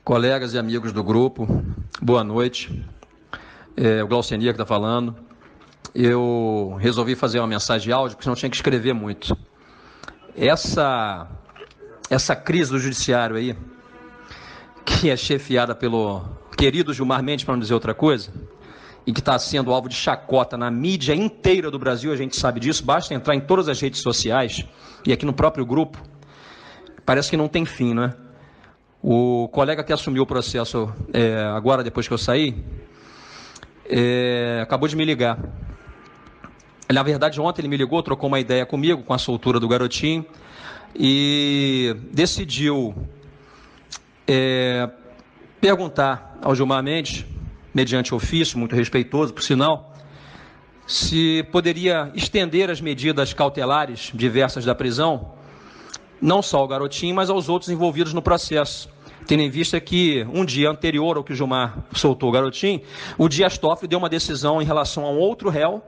Colegas e amigos do grupo, boa noite. O Glaucenia que está falando. Eu resolvi fazer uma mensagem de áudio, porque senão tinha que escrever muito. Essa crise do judiciário aí, que é chefiada pelo querido Gilmar Mendes, para não dizer outra coisa, e que está sendo alvo de chacota na mídia inteira do Brasil, a gente sabe disso, basta entrar em todas as redes sociais, e aqui no próprio grupo, parece que não tem fim, não é? O colega que assumiu o processo agora, depois que eu saí, acabou de me ligar. Na verdade, ontem ele me ligou, trocou uma ideia comigo, com a soltura do garotinho, e decidiu perguntar ao Gilmar Mendes, mediante ofício, muito respeitoso, por sinal, se poderia estender as medidas cautelares diversas da prisão, não só ao garotinho, mas aos outros envolvidos no processo. Tendo em vista que um dia anterior ao que o Gilmar soltou o garotinho, o Dias Toffoli deu uma decisão em relação a um outro réu,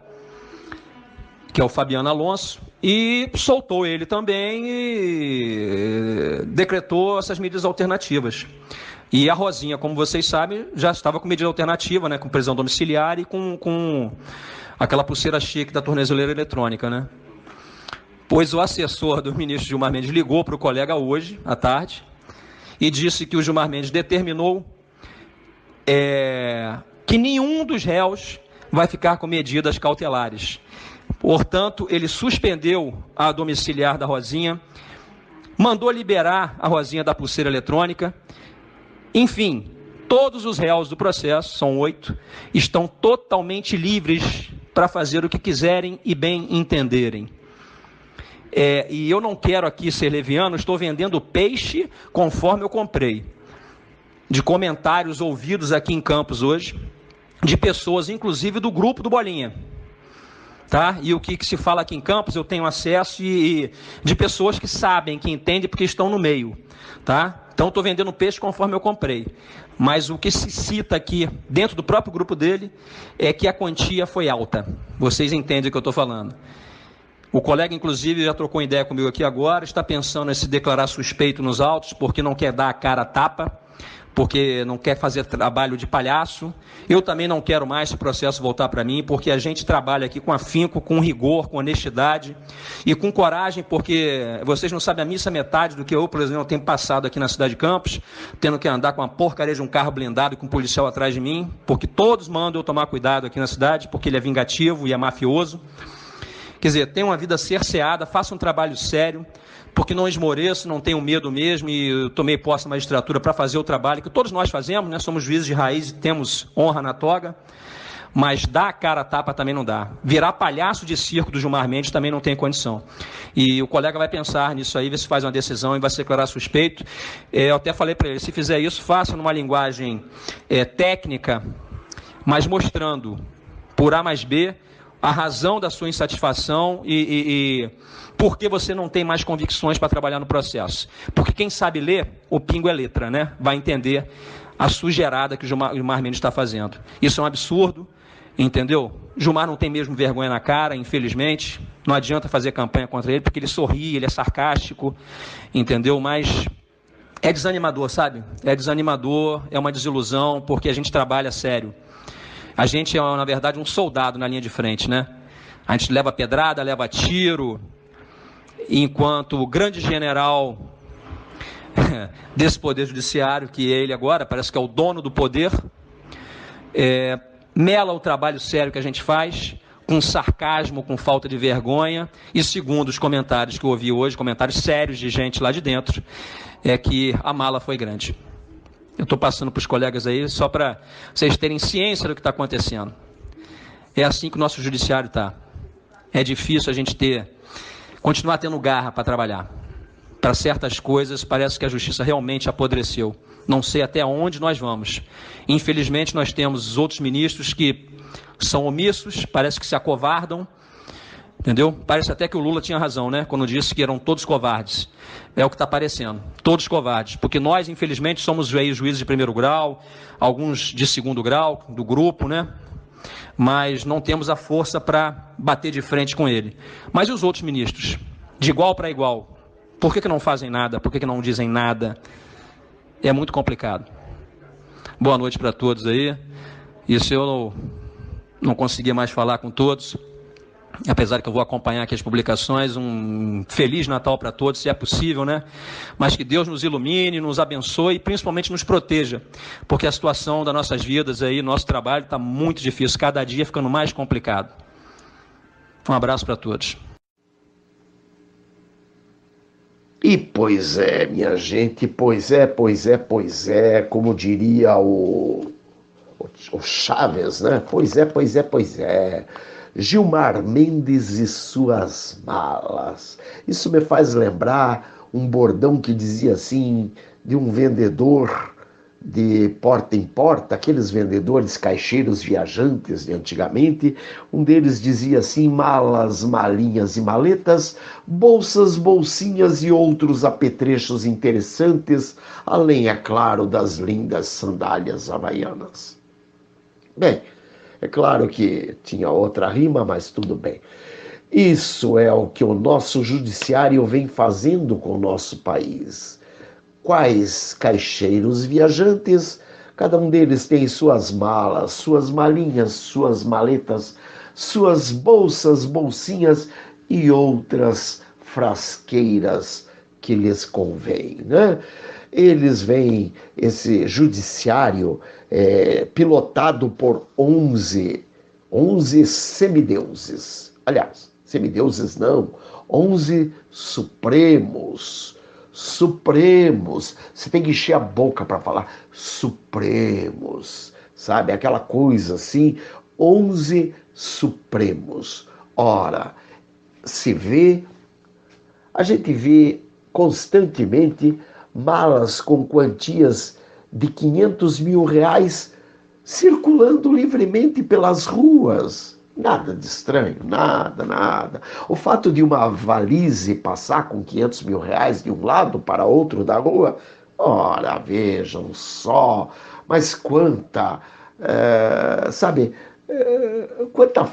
que é o Fabiano Alonso, e soltou ele também e decretou essas medidas alternativas. E a Rosinha, como vocês sabem, já estava com medida alternativa, né, com prisão domiciliar e com aquela pulseira chique da tornozeleira eletrônica, né? Pois o assessor do ministro Gilmar Mendes ligou para o colega hoje, à tarde, e disse que o Gilmar Mendes determinou que nenhum dos réus vai ficar com medidas cautelares. Portanto, ele suspendeu a domiciliar da Rosinha, mandou liberar a Rosinha da pulseira eletrônica. Enfim, todos os réus do processo, são 8, estão totalmente livres para fazer o que quiserem e bem entenderem. E eu não quero aqui ser leviano, estou vendendo peixe conforme eu comprei. De comentários ouvidos aqui em Campos hoje, de pessoas, inclusive do grupo do Bolinha. Tá? E o que se fala aqui em Campos, eu tenho acesso e de pessoas que sabem, que entendem, porque estão no meio. Tá? Então, estou vendendo peixe conforme eu comprei. Mas o que se cita aqui, dentro do próprio grupo dele, é que a quantia foi alta. Vocês entendem o que eu estou falando. O colega, inclusive, já trocou ideia comigo aqui agora, está pensando em se declarar suspeito nos autos, porque não quer dar a cara a tapa, porque não quer fazer trabalho de palhaço. Eu também não quero mais esse processo voltar para mim, porque a gente trabalha aqui com afinco, com rigor, com honestidade e com coragem, porque vocês não sabem a missa metade do que eu, por exemplo, tenho passado aqui na cidade de Campos, tendo que andar com uma porcaria de um carro blindado e com um policial atrás de mim, porque todos mandam eu tomar cuidado aqui na cidade, porque ele é vingativo e é mafioso. Quer dizer, tenho uma vida cerceada, faço um trabalho sério, porque não esmoreço, não tenho medo mesmo, e eu tomei posse da magistratura para fazer o trabalho que todos nós fazemos, né? Somos juízes de raiz e temos honra na toga, mas dar a cara a tapa também não dá. Virar palhaço de circo do Gilmar Mendes também não tem condição. E o colega vai pensar nisso aí, ver se faz uma decisão e vai se declarar suspeito. Eu até falei para ele, se fizer isso, faça numa linguagem técnica, mas mostrando por A mais B, a razão da sua insatisfação e por que você não tem mais convicções para trabalhar no processo. Porque quem sabe ler, o pingo é letra, né? Vai entender a sujeirada que o Gilmar Mendes está fazendo. Isso é um absurdo, entendeu? Gilmar não tem mesmo vergonha na cara, infelizmente. Não adianta fazer campanha contra ele, porque ele sorri, ele é sarcástico, entendeu? Mas é desanimador, sabe? É desanimador, é uma desilusão, porque a gente trabalha sério. A gente é, na verdade, um soldado na linha de frente, né? A gente leva pedrada, leva tiro, enquanto o grande general desse poder judiciário, que ele agora parece que é o dono do poder, mela o trabalho sério que a gente faz, com sarcasmo, com falta de vergonha, e segundo os comentários que eu ouvi hoje, comentários sérios de gente lá de dentro, é que a mala foi grande. Eu estou passando para os colegas aí só para vocês terem ciência do que está acontecendo. É assim que o nosso judiciário está. É difícil a gente continuar tendo garra para trabalhar. Para certas coisas, parece que a justiça realmente apodreceu. Não sei até onde nós vamos. Infelizmente, nós temos os outros ministros que são omissos, parece que se acovardam. Entendeu? Parece até que o Lula tinha razão, né? Quando disse que eram todos covardes. É o que está parecendo. Todos covardes. Porque nós, infelizmente, somos juízes de primeiro grau, alguns de segundo grau, do grupo, né? Mas não temos a força para bater de frente com ele. Mas e os outros ministros? De igual para igual. Por que não fazem nada? Por que não dizem nada? É muito complicado. Boa noite para todos aí. Isso eu não consegui mais falar com todos, apesar que eu vou acompanhar aqui as publicações. Um Feliz Natal para todos, se é possível, né? Mas que Deus nos ilumine, nos abençoe e principalmente nos proteja, porque a situação das nossas vidas aí, nosso trabalho está muito difícil, cada dia ficando mais complicado. Um abraço para todos. E pois é, minha gente, pois é, como diria o Chaves, né? Pois é. Gilmar Mendes e suas malas. Isso me faz lembrar um bordão que dizia assim, de um vendedor de porta em porta, aqueles vendedores caixeiros viajantes de antigamente. Um deles dizia assim: malas, malinhas e maletas, bolsas, bolsinhas e outros apetrechos interessantes, além, é claro, das lindas sandálias havaianas. Bem, é claro que tinha outra rima, mas tudo bem. Isso é o que o nosso judiciário vem fazendo com o nosso país. Quais caixeiros viajantes, cada um deles tem suas malas, suas malinhas, suas maletas, suas bolsas, bolsinhas e outras frasqueiras que lhes convém, né? Eles vêm, esse judiciário pilotado por 11 semideuses. Aliás, semideuses não, 11 supremos. Supremos, você tem que encher a boca para falar supremos, sabe? Aquela coisa assim, 11 supremos. Ora, a gente vê constantemente malas com quantias de 500 mil reais circulando livremente pelas ruas. Nada de estranho, nada. O fato de uma valise passar com 500 mil reais de um lado para outro da rua, ora, vejam só, mas quanta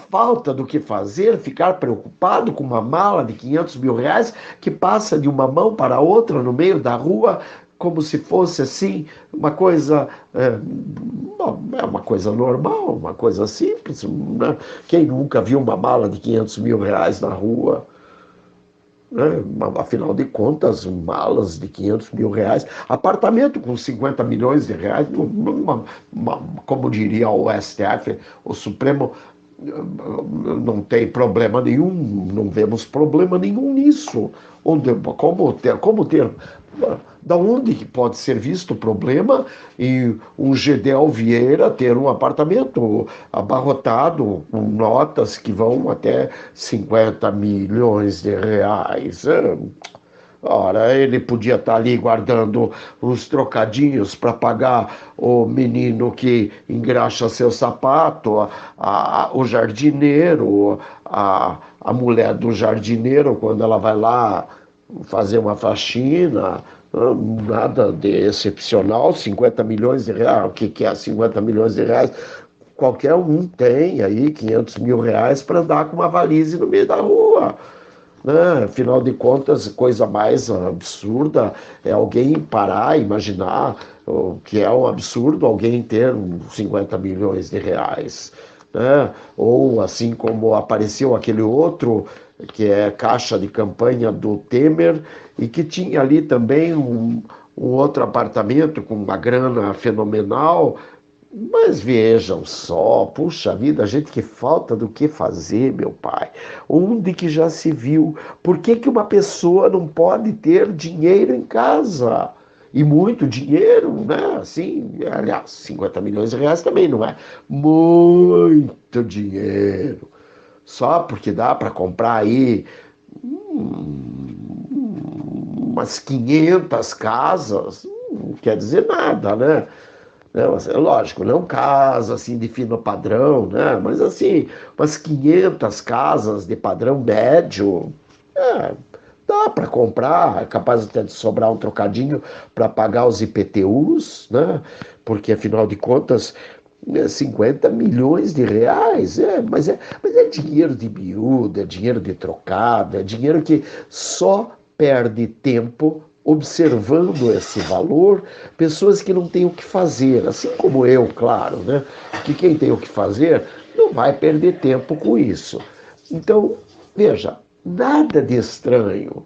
falta do que fazer, ficar preocupado com uma mala de 500 mil reais que passa de uma mão para outra no meio da rua, como se fosse assim, uma coisa, uma coisa normal, uma coisa simples, né? Quem nunca viu uma mala de 500 mil reais na rua? Né? Afinal de contas, malas de 500 mil reais, apartamento com 50 milhões de reais, como diria o STF, o Supremo, não tem problema nenhum, não vemos problema nenhum nisso. Como ter, da onde que pode ser visto o problema em um Gedel Vieira ter um apartamento abarrotado com notas que vão até 50 milhões de reais? Ora, ele podia estar ali guardando os trocadinhos para pagar o menino que engraxa seu sapato, o jardineiro, a mulher do jardineiro, quando ela vai lá fazer uma faxina. Nada de excepcional. 50 milhões de reais, o que é 50 milhões de reais? Qualquer um tem aí 500 mil reais para andar com uma valise no meio da rua. Afinal de contas, coisa mais absurda é alguém parar e imaginar que é um absurdo alguém ter 50 milhões de reais. Né? Ou assim como apareceu aquele outro, que é caixa de campanha do Temer, e que tinha ali também um outro apartamento com uma grana fenomenal. Mas vejam só, puxa vida, gente, que falta do que fazer, meu pai. Onde que já se viu? Por que que uma pessoa não pode ter dinheiro em casa? E muito dinheiro, né? Assim, aliás, 50 milhões de reais também não é muito dinheiro. Só porque dá para comprar aí umas 500 casas, não quer dizer nada, né? É lógico, não casa assim de fino padrão, né? Mas assim, umas 500 casas de padrão médio, dá para comprar, é capaz até de sobrar um trocadinho para pagar os IPTUs, né? Porque afinal de contas, 50 milhões de reais, mas é dinheiro de miúdo, é dinheiro de trocado, é dinheiro que só perde tempo observando esse valor, pessoas que não têm o que fazer, assim como eu, claro, né? Que quem tem o que fazer não vai perder tempo com isso. Então, veja, nada de estranho.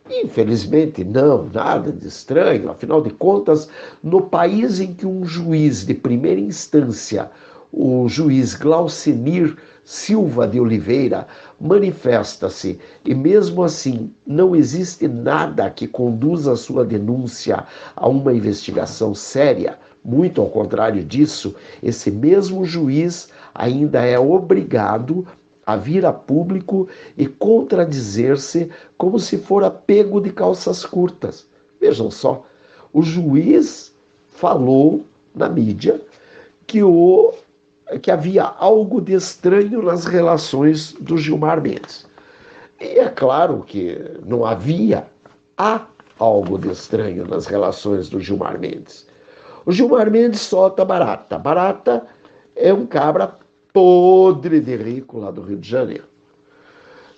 Infelizmente, não, nada de estranho. Afinal de contas, no país em que um juiz de primeira instância, o juiz Glaucenir Silva de Oliveira, manifesta-se e mesmo assim não existe nada que conduza a sua denúncia a uma investigação séria, muito ao contrário disso, esse mesmo juiz ainda é obrigado a vir a público e contradizer-se como se fora pego de calças curtas. Vejam só, o juiz falou na mídia que havia algo de estranho nas relações do Gilmar Mendes. E é claro que não há algo de estranho nas relações do Gilmar Mendes. O Gilmar Mendes solta Barata. Barata é um cabra podre de rico lá do Rio de Janeiro.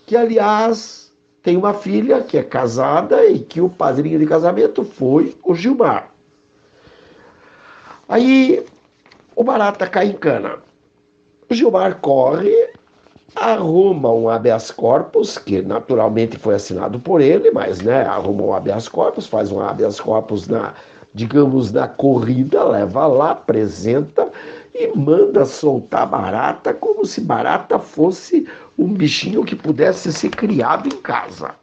Que, aliás, tem uma filha que é casada e que o padrinho de casamento foi o Gilmar. Aí o Barata cai em cana. O Gilmar corre, arruma um habeas corpus, que naturalmente foi assinado por ele, mas arruma um habeas corpus, faz um habeas corpus digamos, na corrida, leva lá, apresenta e manda soltar Barata como se Barata fosse um bichinho que pudesse ser criado em casa.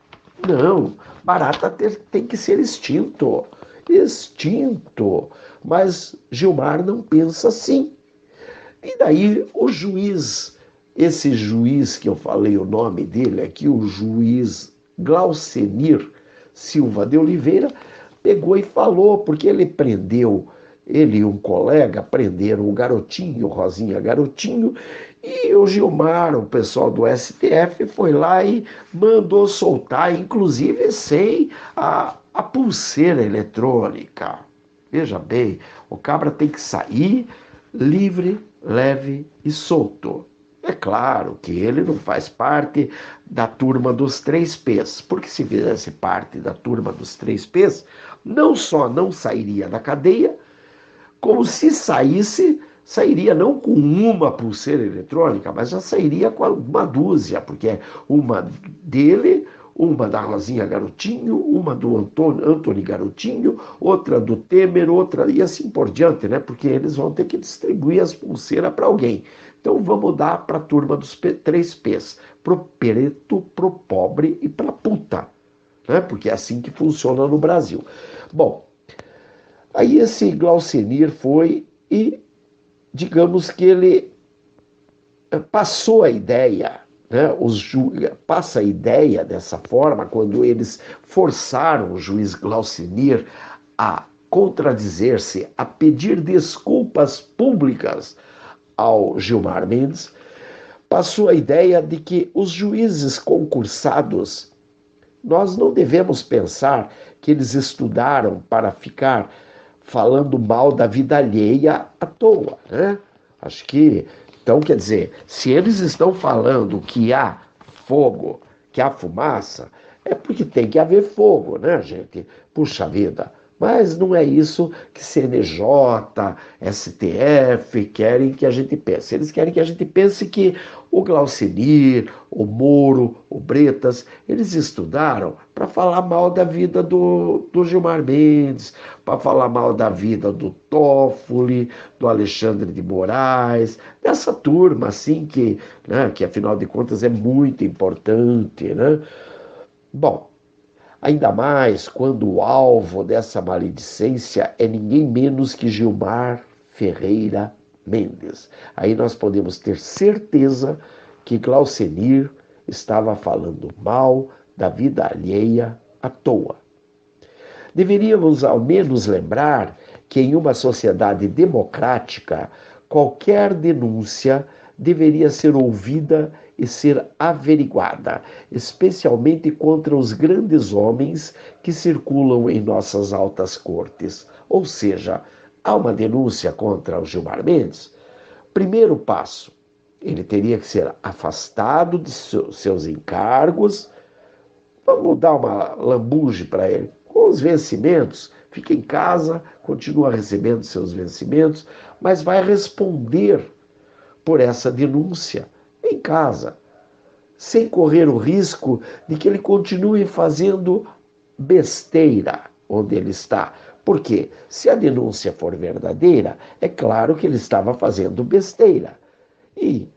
Não, Barata tem que ser extinto. Extinto. Mas Gilmar não pensa assim. E daí o juiz, esse juiz que eu falei o nome dele aqui, o juiz Glaucenir Silva de Oliveira, pegou e falou, porque ele e um colega prenderam o garotinho, Rosinha Garotinho, e o Gilmar, o pessoal do STF, foi lá e mandou soltar, inclusive sem a pulseira eletrônica. Veja bem, o cabra tem que sair livre, leve e solto. É claro que ele não faz parte da turma dos 3Ps, porque se fizesse parte da turma dos 3Ps, não só não sairia da cadeia, como se saísse, sairia não com uma pulseira eletrônica, mas já sairia com uma dúzia, porque é uma dele, uma da Rosinha Garotinho, uma do Antônio Garotinho, outra do Temer, outra e assim por diante, né? Porque eles vão ter que distribuir as pulseiras para alguém. Então vamos dar para a turma dos 3Ps, pro preto, pro pobre e para puta, né? Porque é assim que funciona no Brasil. Bom, aí esse Glaucenir foi e, digamos que ele passou a ideia, né? Passa a ideia dessa forma quando eles forçaram o juiz Glaucenir a contradizer-se, a pedir desculpas públicas ao Gilmar Mendes, passou a ideia de que os juízes concursados, nós não devemos pensar que eles estudaram para ficar falando mal da vida alheia à toa, né? Acho que, então, quer dizer, se eles estão falando que há fogo, que há fumaça, é porque tem que haver fogo, né, gente? Puxa vida, mas não é isso que CNJ, STF querem que a gente pense. Eles querem que a gente pense que o Glaucenir, o Moro, o Bretas, eles estudaram para falar mal da vida do Gilmar Mendes, para falar mal da vida do Toffoli, do Alexandre de Moraes, dessa turma assim que afinal de contas é muito importante, né? Bom, ainda mais quando o alvo dessa maledicência é ninguém menos que Gilmar Ferreira Mendes. Aí nós podemos ter certeza que Glaucenir estava falando mal da vida alheia à toa. Deveríamos ao menos lembrar que em uma sociedade democrática, qualquer denúncia deveria ser ouvida e ser averiguada, especialmente contra os grandes homens que circulam em nossas altas cortes. Ou seja, há uma denúncia contra o Gilmar Mendes. Primeiro passo, ele teria que ser afastado de seus encargos. Vamos dar uma lambuja para ele. com os vencimentos, fica em casa, continua recebendo seus vencimentos, mas vai responder por essa denúncia em casa, sem correr o risco de que ele continue fazendo besteira onde ele está. Porque se a denúncia for verdadeira, é claro que ele estava fazendo besteira. E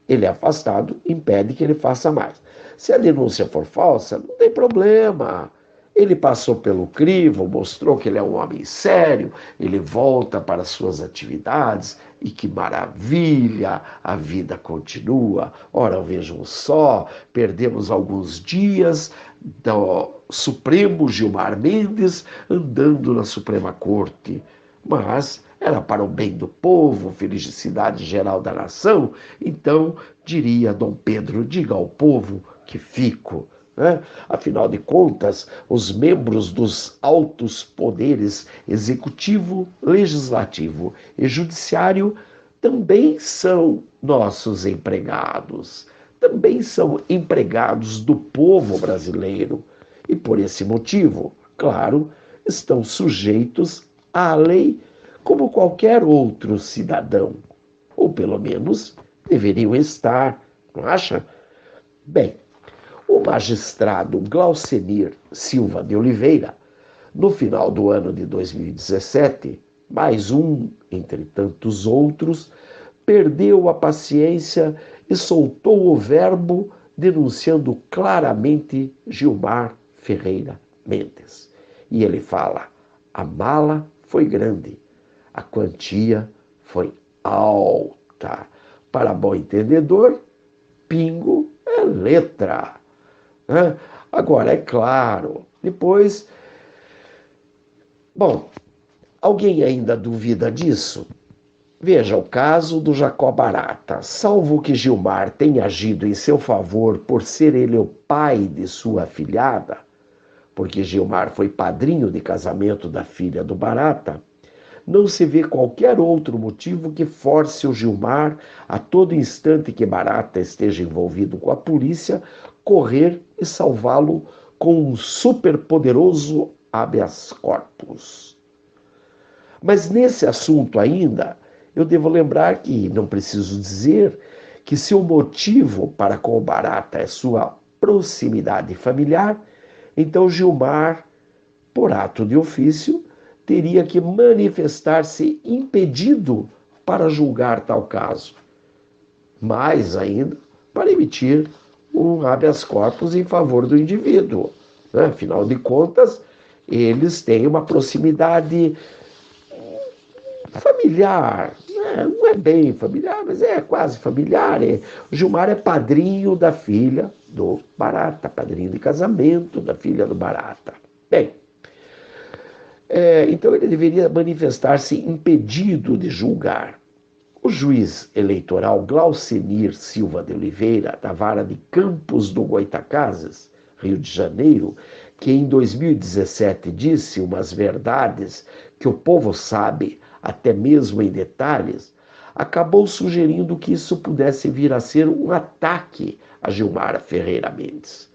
ele é afastado, impede que ele faça mais. Se a denúncia for falsa, não tem problema. Ele passou pelo crivo, mostrou que ele é um homem sério, ele volta para suas atividades e que maravilha, a vida continua. Ora, vejam só, perdemos alguns dias do Supremo Gilmar Mendes andando na Suprema Corte, mas era para o bem do povo, felicidade geral da nação. Então, diria Dom Pedro, diga ao povo que fico. Né? Afinal de contas, os membros dos altos poderes executivo, legislativo e judiciário também são nossos empregados, também são empregados do povo brasileiro e, por esse motivo, claro, estão sujeitos à lei como qualquer outro cidadão, ou pelo menos deveriam estar, não acha? Bem, o magistrado Glaucenir Silva de Oliveira, no final do ano de 2017, mais um entre tantos outros, perdeu a paciência e soltou o verbo denunciando claramente Gilmar Ferreira Mendes. E ele fala: a mala foi grande, a quantia foi alta. Para bom entendedor, pingo é letra. Agora, é claro, depois... Bom, alguém ainda duvida disso? Veja o caso do Jacó Barata. Salvo que Gilmar tenha agido em seu favor por ser ele o pai de sua afilhada, porque Gilmar foi padrinho de casamento da filha do Barata, não se vê qualquer outro motivo que force o Gilmar, a todo instante que Barata esteja envolvido com a polícia, correr e salvá-lo com um superpoderoso habeas corpus. Mas nesse assunto ainda, eu devo lembrar que não preciso dizer que se o motivo para com o Barata é sua proximidade familiar, então Gilmar, por ato de ofício, teria que manifestar-se impedido para julgar tal caso. Mais ainda, para emitir um habeas corpus em favor do indivíduo. Afinal de contas, eles têm uma proximidade familiar. Não é bem familiar, mas é quase familiar. O Gilmar é padrinho da filha do Barata, padrinho de casamento da filha do Barata. Bem, então ele deveria manifestar-se impedido de julgar. O juiz eleitoral Glaucenir Silva de Oliveira, da vara de Campos do Goytacazes, Rio de Janeiro, que em 2017 disse umas verdades que o povo sabe, até mesmo em detalhes, acabou sugerindo que isso pudesse vir a ser um ataque a Gilmar Ferreira Mendes.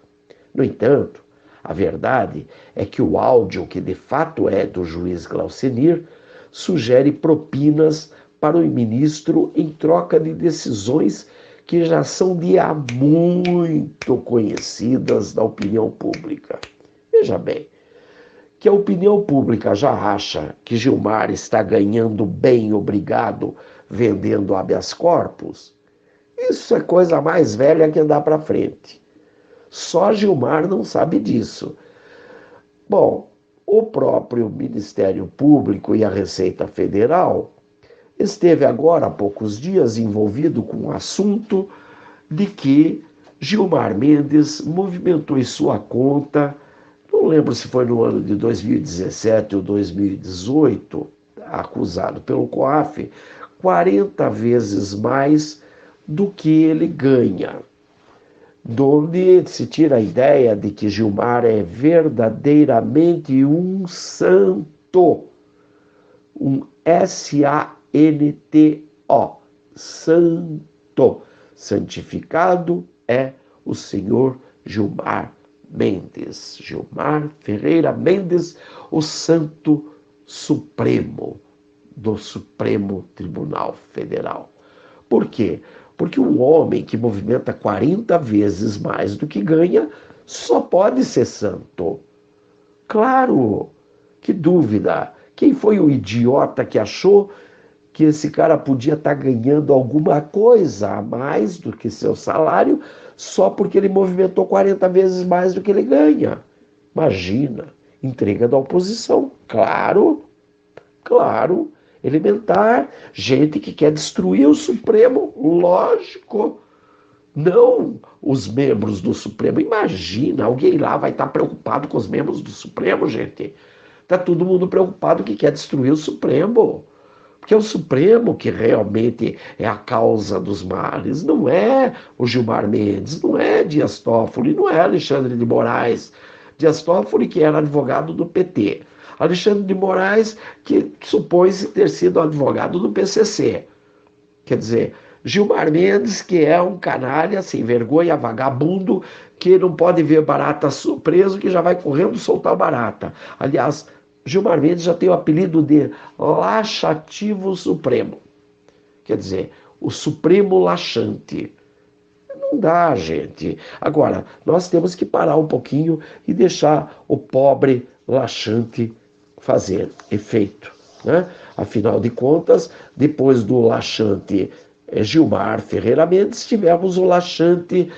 No entanto, a verdade é que o áudio, que de fato é do juiz Glaucenir, sugere propinas para o ministro em troca de decisões que já são de há muito conhecidas da opinião pública. Veja bem, que a opinião pública já acha que Gilmar está ganhando bem, obrigado, vendendo habeas corpus, isso é coisa mais velha que andar para frente. Só Gilmar não sabe disso. Bom, o próprio Ministério Público e a Receita Federal esteve agora há poucos dias envolvido com o assunto de que Gilmar Mendes movimentou em sua conta, não lembro se foi no ano de 2017 ou 2018, acusado pelo COAF, 40 vezes mais do que ele ganha. Donde se tira a ideia de que Gilmar é verdadeiramente um santo, um S-A-N-T-O, santo. Santificado é o Senhor Gilmar Mendes, Gilmar Ferreira Mendes, o Santo Supremo do Supremo Tribunal Federal. Por quê? Porque um homem que movimenta 40 vezes mais do que ganha só pode ser santo. Claro, que dúvida. Quem foi o idiota que achou que esse cara podia estar ganhando alguma coisa a mais do que seu salário só porque ele movimentou 40 vezes mais do que ele ganha? Imagina, intriga da oposição. Claro, claro, elementar, gente que quer destruir o Supremo, lógico. Não os membros do Supremo. Imagina, alguém lá vai estar preocupado com os membros do Supremo, gente. Está todo mundo preocupado que quer destruir o Supremo. Porque é o Supremo que realmente é a causa dos males. Não é o Gilmar Mendes, não é Dias Toffoli, não é Alexandre de Moraes. Dias Toffoli, que era advogado do PT. Alexandre de Moraes, que supôs ter sido advogado do PCC. Quer dizer, Gilmar Mendes, que é um canalha, sem vergonha, vagabundo, que não pode ver barata preso, que já vai correndo soltar barata. Aliás, Gilmar Mendes já tem o apelido de Laxativo Supremo. Quer dizer, o Supremo Laxante. Não dá, gente. Agora, nós temos que parar um pouquinho e deixar o pobre laxante fazer efeito, né? Afinal de contas, depois do laxante Gilmar Ferreira Mendes, tivemos o laxante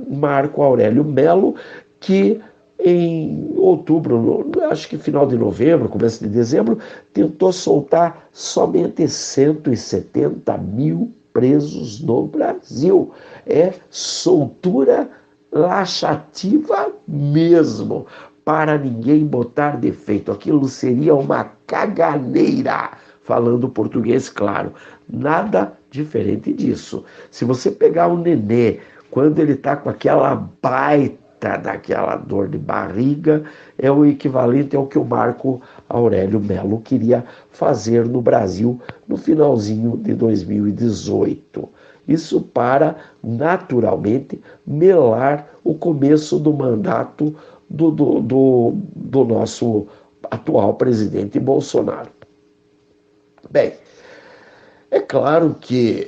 Marco Aurélio Melo, que em outubro, acho que final de novembro, começo de dezembro, tentou soltar somente 170 mil presos no Brasil. É soltura laxativa mesmo, para ninguém botar defeito. Aquilo seria uma caganeira, falando português claro. Nada diferente disso. Se você pegar o nenê, quando ele está com aquela baita daquela dor de barriga, é o equivalente ao que o Marco Aurélio Melo queria fazer no Brasil no finalzinho de 2018. Isso para, naturalmente, melar o começo do mandato do nosso atual presidente Bolsonaro. Bem, é claro que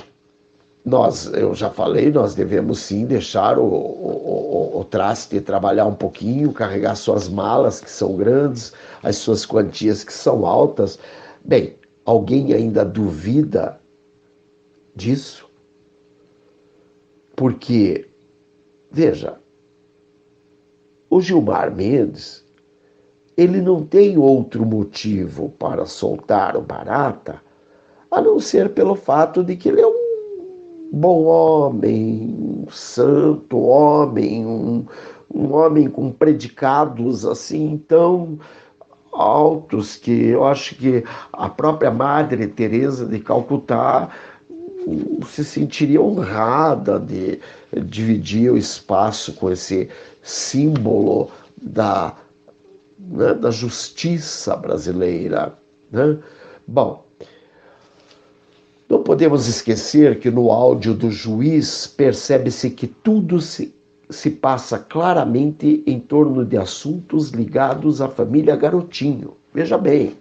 eu já falei, nós devemos sim deixar o traste trabalhar um pouquinho, carregar suas malas, que são grandes, as suas quantias, que são altas. Bem, alguém ainda duvida disso? Porque, veja, o Gilmar Mendes, ele não tem outro motivo para soltar o barata, a não ser pelo fato de que ele é um bom homem, um santo homem, um homem com predicados assim tão altos que eu acho que a própria Madre Teresa de Calcutá se sentiria honrada de dividir o espaço com esse símbolo da justiça brasileira, né? Bom, não podemos esquecer que no áudio do juiz percebe-se que tudo se passa claramente em torno de assuntos ligados à família Garotinho. Veja bem,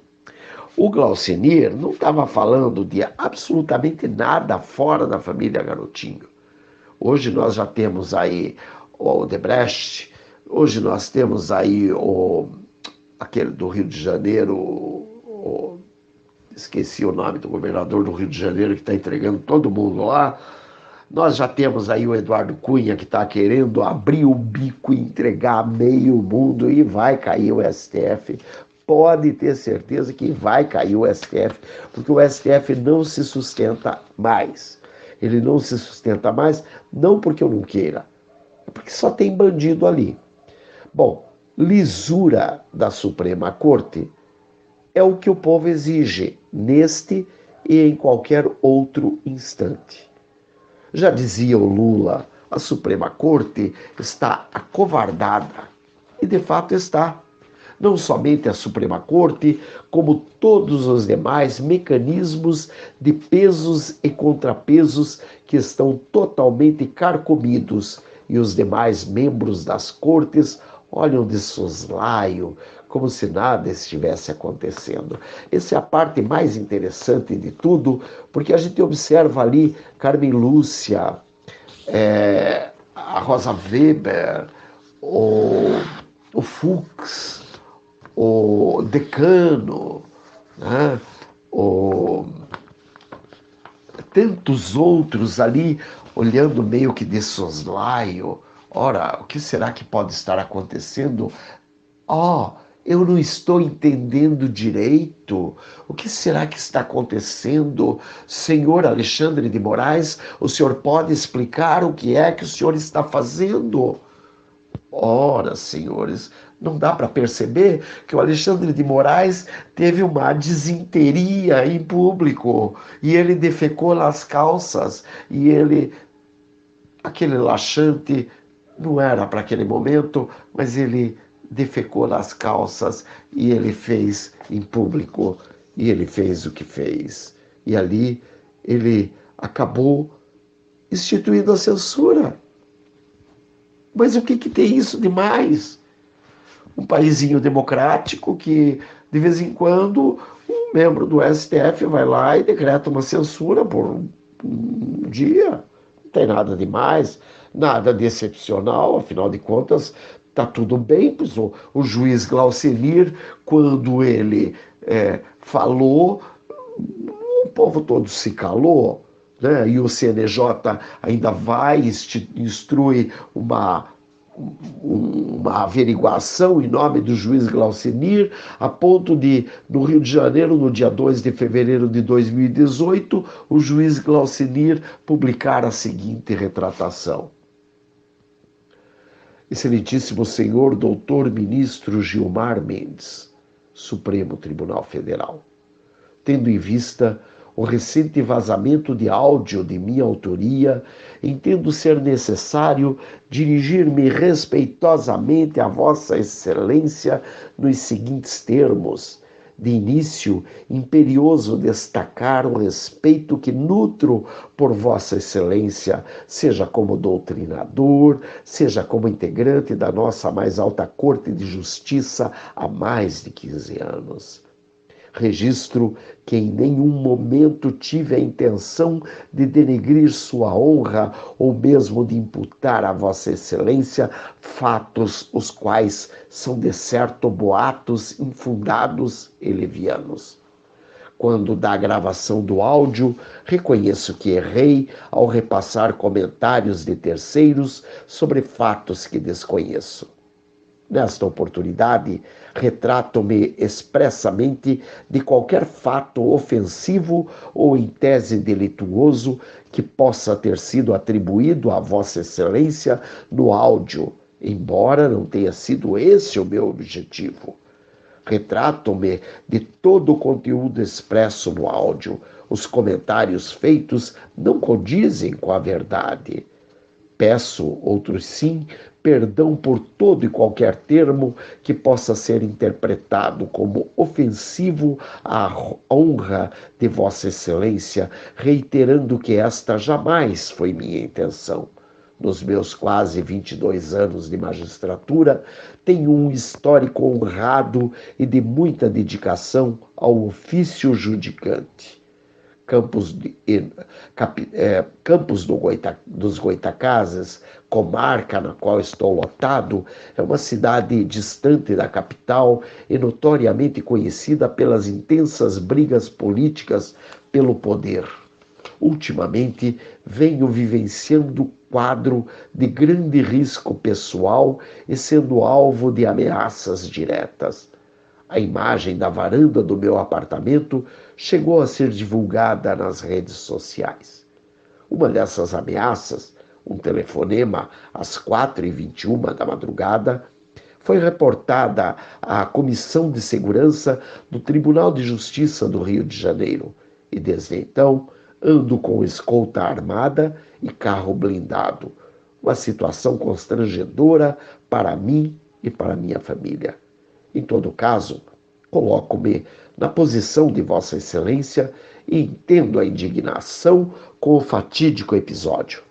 o Glaucenir não estava falando de absolutamente nada fora da família Garotinho. Hoje nós já temos aí o Odebrecht, hoje nós temos aí aquele do Rio de Janeiro, esqueci o nome do governador do Rio de Janeiro que está entregando todo mundo lá. Nós já temos aí o Eduardo Cunha que está querendo abrir o bico e entregar meio mundo e vai cair o STF. Pode ter certeza que vai cair o STF, porque o STF não se sustenta mais. Ele não se sustenta mais, não porque eu não queira, é porque só tem bandido ali. Bom, lisura da Suprema Corte é o que o povo exige neste e em qualquer outro instante. Já dizia o Lula, a Suprema Corte está acovardada, e de fato está. Não somente a Suprema Corte, como todos os demais mecanismos de pesos e contrapesos que estão totalmente carcomidos e os demais membros das cortes olham de soslaio, como se nada estivesse acontecendo. Essa é a parte mais interessante de tudo, porque a gente observa ali Carmen Lúcia, a Rosa Weber, o Fux, o Decano, né? Tantos outros ali olhando meio que de soslaio. Ora, o que será que pode estar acontecendo? Eu não estou entendendo direito. O que será que está acontecendo? Senhor Alexandre de Moraes, o senhor pode explicar o que é que o senhor está fazendo? Ora, senhores, não dá para perceber que o Alexandre de Moraes teve uma disenteria em público e ele defecou nas calças e aquele laxante não era para aquele momento, mas ele defecou nas calças e ele fez em público e ele fez o que fez. E ali ele acabou instituindo a censura. Mas o que tem isso de mais? Um paísinho democrático que, de vez em quando, um membro do STF vai lá e decreta uma censura por um dia. Não tem nada de mais, nada de excepcional, afinal de contas, está tudo bem. Pois o juiz Glaucenir, quando ele falou, o povo todo se calou. Né? E o CNJ ainda vai instruir uma averiguação em nome do juiz Glaucenir, a ponto de, no Rio de Janeiro, no dia 2 de fevereiro de 2018, o juiz Glaucenir publicar a seguinte retratação. Excelentíssimo senhor doutor ministro Gilmar Mendes, Supremo Tribunal Federal, tendo em vista o recente vazamento de áudio de minha autoria, entendo ser necessário dirigir-me respeitosamente a Vossa Excelência nos seguintes termos. De início, imperioso destacar o respeito que nutro por Vossa Excelência, seja como doutrinador, seja como integrante da nossa mais alta Corte de Justiça há mais de 15 anos. Registro que em nenhum momento tive a intenção de denegrir sua honra ou mesmo de imputar a Vossa Excelência fatos os quais são de certo boatos infundados e levianos. Quando da gravação do áudio, reconheço que errei ao repassar comentários de terceiros sobre fatos que desconheço. Nesta oportunidade, retrato-me expressamente de qualquer fato ofensivo ou em tese delituoso que possa ter sido atribuído a Vossa Excelência no áudio, embora não tenha sido esse o meu objetivo. Retrato-me de todo o conteúdo expresso no áudio. Os comentários feitos não condizem com a verdade. Peço, outros sim, perdão por todo e qualquer termo que possa ser interpretado como ofensivo à honra de Vossa Excelência, reiterando que esta jamais foi minha intenção. Nos meus quase 22 anos de magistratura, tenho um histórico honrado e de muita dedicação ao ofício judicante. Campos dos Goitacazes, comarca na qual estou lotado, é uma cidade distante da capital e notoriamente conhecida pelas intensas brigas políticas pelo poder. Ultimamente, venho vivenciando quadro de grande risco pessoal e sendo alvo de ameaças diretas. A imagem da varanda do meu apartamento chegou a ser divulgada nas redes sociais. Uma dessas ameaças, um telefonema às 4h21 da madrugada, foi reportada à Comissão de Segurança do Tribunal de Justiça do Rio de Janeiro e, desde então, ando com escolta armada e carro blindado. Uma situação constrangedora para mim e para minha família. Em todo caso, coloco-me na posição de Vossa Excelência e entendo a indignação com o fatídico episódio.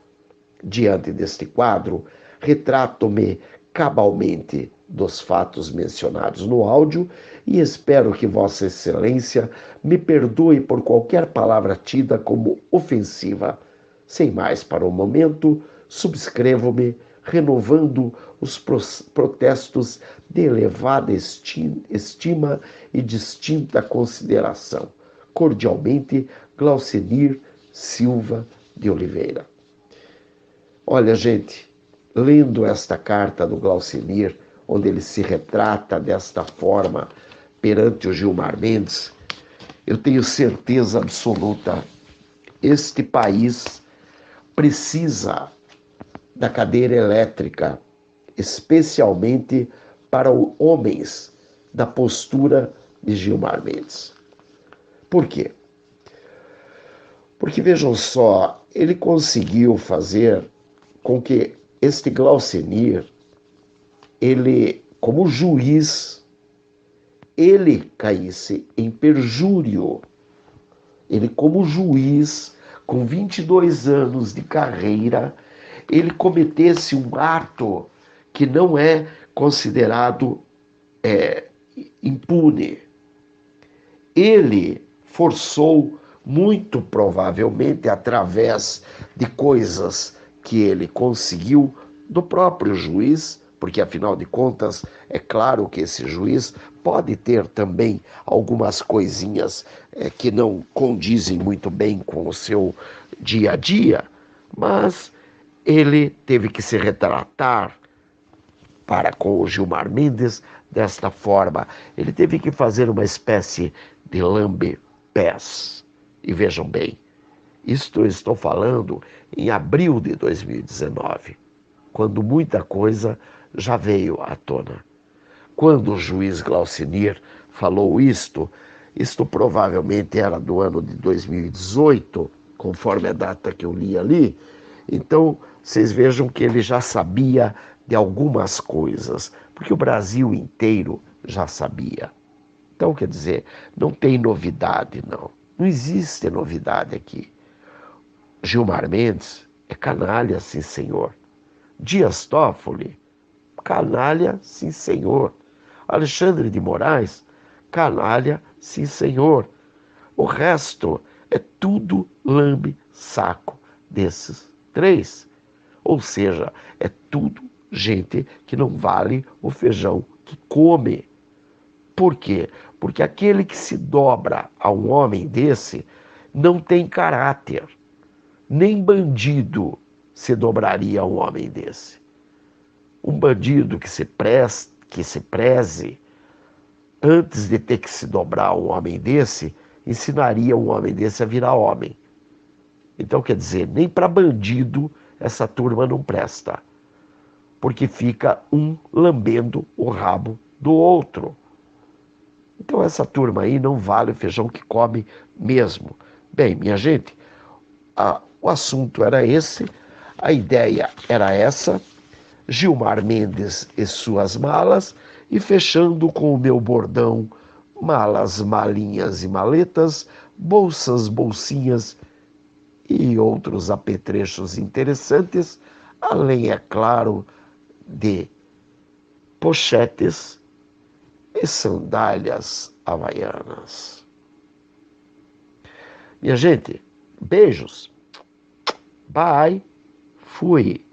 Diante deste quadro, Retrato-me cabalmente dos fatos mencionados no áudio e espero que Vossa Excelência me perdoe por qualquer palavra tida como ofensiva. Sem mais para o momento, subscrevo-me, renovando os protestos de elevada estima e distinta consideração. Cordialmente, Glaucenir Silva de Oliveira. Olha, gente, lendo esta carta do Glaucenir, onde ele se retrata desta forma perante o Gilmar Mendes, eu tenho certeza absoluta, este país precisa da cadeira elétrica, especialmente para homens da postura de Gilmar Mendes. Por quê? Porque, vejam só, ele conseguiu fazer com que este Glaucenir, ele, como juiz, ele caísse em perjúrio. Ele, como juiz, com 22 anos de carreira, ele cometesse um ato que não é considerado impune. Ele forçou, muito provavelmente através de coisas que ele conseguiu do próprio juiz, porque afinal de contas é claro que esse juiz pode ter também algumas coisinhas que não condizem muito bem com o seu dia a dia, mas ele teve que se retratar para com o Gilmar Mendes desta forma. Ele teve que fazer uma espécie de lambe-pés. E vejam bem, isto eu estou falando em abril de 2019, quando muita coisa já veio à tona. Quando o juiz Glaucenir falou isto provavelmente era do ano de 2018, conforme a data que eu li ali. Então, vocês vejam que ele já sabia de algumas coisas, porque o Brasil inteiro já sabia. Então, quer dizer, não tem novidade, não. Não existe novidade aqui. Gilmar Mendes é canalha, sim, senhor. Dias Toffoli, canalha, sim, senhor. Alexandre de Moraes, canalha, sim, senhor. O resto é tudo lambe-saco desses três. Ou seja, é tudo gente que não vale o feijão que come. Por quê? Porque aquele que se dobra a um homem desse não tem caráter. Nem bandido se dobraria a um homem desse. Um bandido que se preze, antes de ter que se dobrar a um homem desse, ensinaria um homem desse a virar homem. Então, quer dizer, nem para bandido essa turma não presta. Porque fica um lambendo o rabo do outro. Então essa turma aí não vale o feijão que come mesmo. Bem, minha gente, o assunto era esse, a ideia era essa, Gilmar Mendes e suas malas, e fechando com o meu bordão, malas, malinhas e maletas, bolsas, bolsinhas e outros apetrechos interessantes, além, é claro, de pochetes e sandálias havaianas. Minha gente, beijos. Bye. Fui.